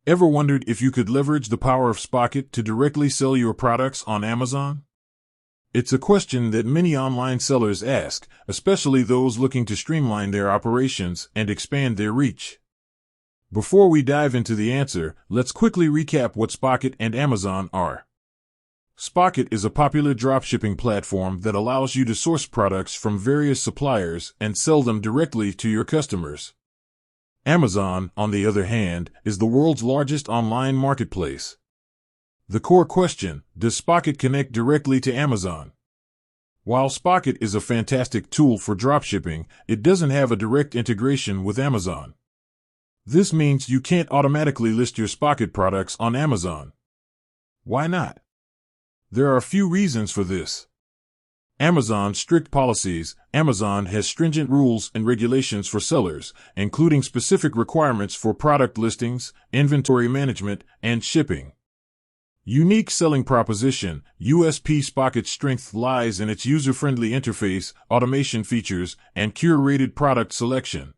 Ever wondered if you could leverage the power of Spocket to directly sell your products on Amazon? It's a question that many online sellers ask, especially those looking to streamline their operations and expand their reach. Before we dive into the answer, let's quickly recap what Spocket and Amazon are. Spocket is a popular dropshipping platform that allows you to source products from various suppliers and sell them directly to your customers. Amazon, on the other hand, is the world's largest online marketplace. The core question: does Spocket connect directly to Amazon? While Spocket is a fantastic tool for dropshipping, it doesn't have a direct integration with Amazon. This means you can't automatically list your Spocket products on Amazon. Why not? There are a few reasons for this. Amazon's strict policies. Amazon has stringent rules and regulations for sellers, including specific requirements for product listings, inventory management, and shipping. Unique selling proposition. USP: Spocket's strength lies in its user-friendly interface, automation features, and curated product selection.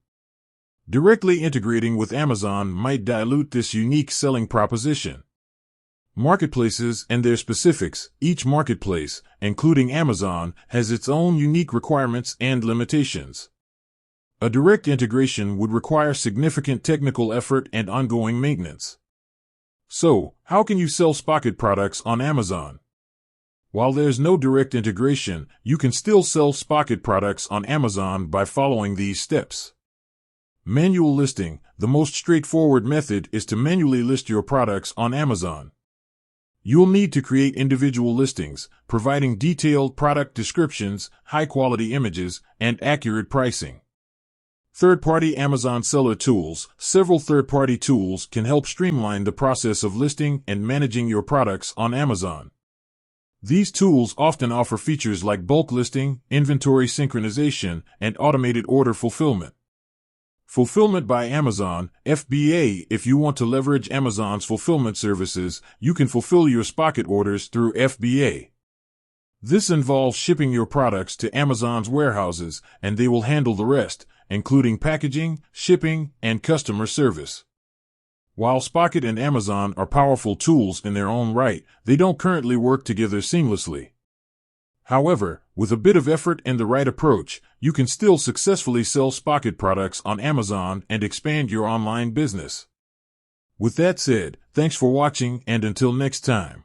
Directly integrating with Amazon might dilute this unique selling proposition. Marketplaces and their specifics. Each marketplace, including Amazon, has its own unique requirements and limitations. A direct integration would require significant technical effort and ongoing maintenance. So, how can you sell Spocket products on Amazon? While there's no direct integration, you can still sell Spocket products on Amazon by following these steps. Manual listing. The most straightforward method is to manually list your products on Amazon. You'll need to create individual listings, providing detailed product descriptions, high-quality images, and accurate pricing. Third-party Amazon seller tools. Several third-party tools can help streamline the process of listing and managing your products on Amazon. These tools often offer features like bulk listing, inventory synchronization, and automated order fulfillment. Fulfillment by Amazon, FBA. If you want to leverage Amazon's fulfillment services, you can fulfill your Spocket orders through FBA. This involves shipping your products to Amazon's warehouses, and they will handle the rest, including packaging, shipping, and customer service. While Spocket and Amazon are powerful tools in their own right, they don't currently work together seamlessly. However, with a bit of effort and the right approach, you can still successfully sell Spocket products on Amazon and expand your online business. With that said, thanks for watching, and until next time.